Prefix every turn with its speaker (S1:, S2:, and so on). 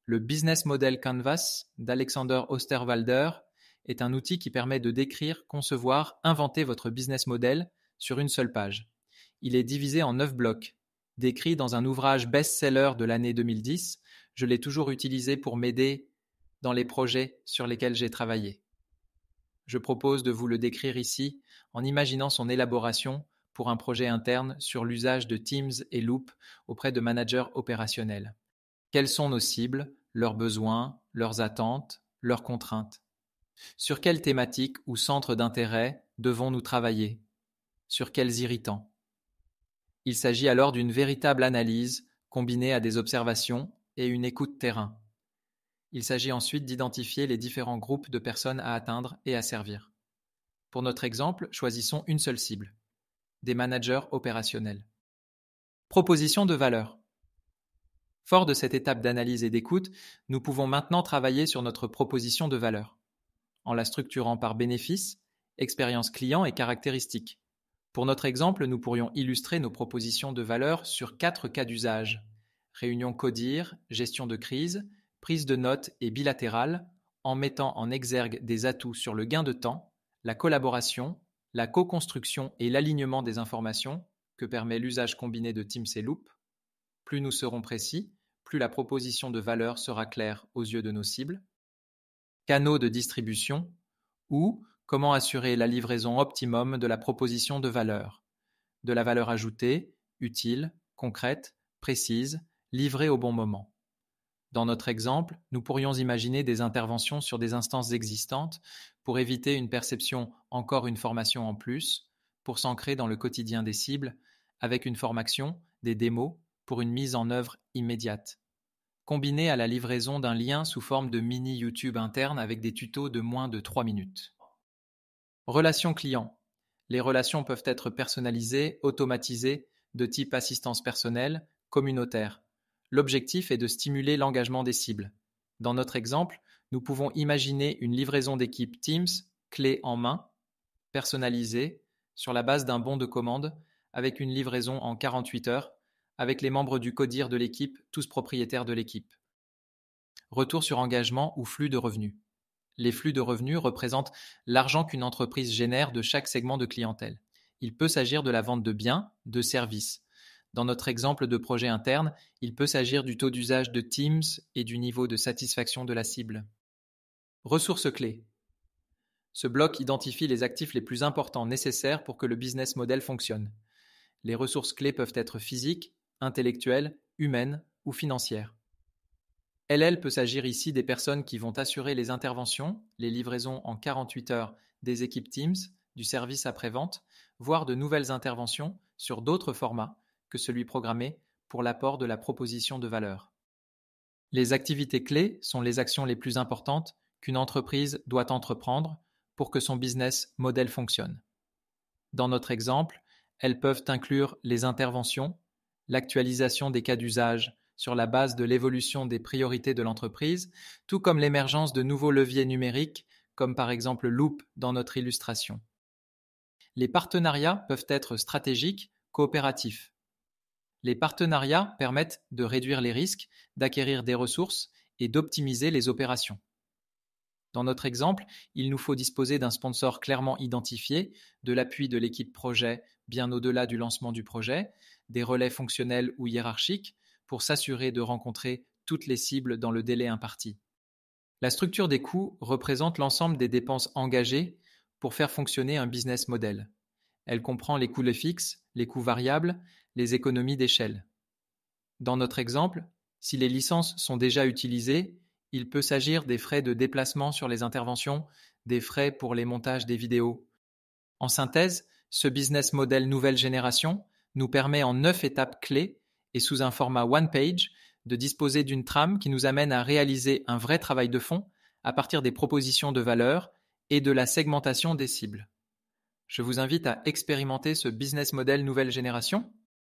S1: Le Business Model Canvas d'Alexander Osterwalder est un outil qui permet de décrire, concevoir, inventer votre business model sur une seule page. Il est divisé en 9 blocs. Décrit dans un ouvrage best-seller de l'année 2010, je l'ai toujours utilisé pour m'aider dans les projets sur lesquels j'ai travaillé. Je propose de vous le décrire ici en imaginant son élaboration pour un projet interne sur l'usage de Teams et Loop auprès de managers opérationnels. Quelles sont nos cibles, leurs besoins, leurs attentes, leurs contraintes? Sur quelles thématiques ou centres d'intérêt devons-nous travailler? Sur quels irritants? Il s'agit alors d'une véritable analyse combinée à des observations et une écoute terrain. Il s'agit ensuite d'identifier les différents groupes de personnes à atteindre et à servir. Pour notre exemple, choisissons une seule cible: des managers opérationnels. Proposition de valeur. Fort de cette étape d'analyse et d'écoute, nous pouvons maintenant travailler sur notre proposition de valeur, en la structurant par bénéfices, expérience client et caractéristiques. Pour notre exemple, nous pourrions illustrer nos propositions de valeur sur 4 cas d'usage: réunion CODIR, gestion de crise, prise de notes et bilatérale, en mettant en exergue des atouts sur le gain de temps, la collaboration, la co-construction et l'alignement des informations que permet l'usage combiné de Teams et Loop. Plus nous serons précis, plus la proposition de valeur sera claire aux yeux de nos cibles. Canaux de distribution ou comment assurer la livraison optimum de la proposition de valeur. De la valeur ajoutée, utile, concrète, précise, livrée au bon moment. Dans notre exemple, nous pourrions imaginer des interventions sur des instances existantes pour éviter une perception encore une formation en plus, pour s'ancrer dans le quotidien des cibles, avec une formation, des démos, pour une mise en œuvre immédiate. Combiné à la livraison d'un lien sous forme de mini YouTube interne avec des tutos de moins de 3 minutes. Relations clients. Les relations peuvent être personnalisées, automatisées, de type assistance personnelle, communautaire. L'objectif est de stimuler l'engagement des cibles. Dans notre exemple, nous pouvons imaginer une livraison d'équipe Teams, clé en main, personnalisée, sur la base d'un bon de commande, avec une livraison en 48 heures, avec les membres du CODIR de l'équipe, tous propriétaires de l'équipe. Retour sur engagement ou flux de revenus. Les flux de revenus représentent l'argent qu'une entreprise génère de chaque segment de clientèle. Il peut s'agir de la vente de biens, de services. Dans notre exemple de projet interne, il peut s'agir du taux d'usage de Teams et du niveau de satisfaction de la cible. Ressources clés. Ce bloc identifie les actifs les plus importants nécessaires pour que le business model fonctionne. Les ressources clés peuvent être physiques, intellectuelles, humaines ou financières. LL peut s'agir ici des personnes qui vont assurer les interventions, les livraisons en 48 heures des équipes Teams, du service après-vente, voire de nouvelles interventions sur d'autres formats que celui programmé pour l'apport de la proposition de valeur. Les activités clés sont les actions les plus importantes qu'une entreprise doit entreprendre pour que son business model fonctionne. Dans notre exemple, elles peuvent inclure les interventions, l'actualisation des cas d'usage sur la base de l'évolution des priorités de l'entreprise, tout comme l'émergence de nouveaux leviers numériques, comme par exemple Loop dans notre illustration. Les partenariats peuvent être stratégiques, coopératifs. Les partenariats permettent de réduire les risques, d'acquérir des ressources et d'optimiser les opérations. Dans notre exemple, il nous faut disposer d'un sponsor clairement identifié, de l'appui de l'équipe projet bien au-delà du lancement du projet, des relais fonctionnels ou hiérarchiques pour s'assurer de rencontrer toutes les cibles dans le délai imparti. La structure des coûts représente l'ensemble des dépenses engagées pour faire fonctionner un business model. Elle comprend les coûts fixes, les coûts variables, les économies d'échelle. Dans notre exemple, si les licences sont déjà utilisées, il peut s'agir des frais de déplacement sur les interventions, des frais pour les montages des vidéos. En synthèse, ce business model nouvelle génération nous permet en 9 étapes clés et sous un format one page de disposer d'une trame qui nous amène à réaliser un vrai travail de fond à partir des propositions de valeur et de la segmentation des cibles. Je vous invite à expérimenter ce business model nouvelle génération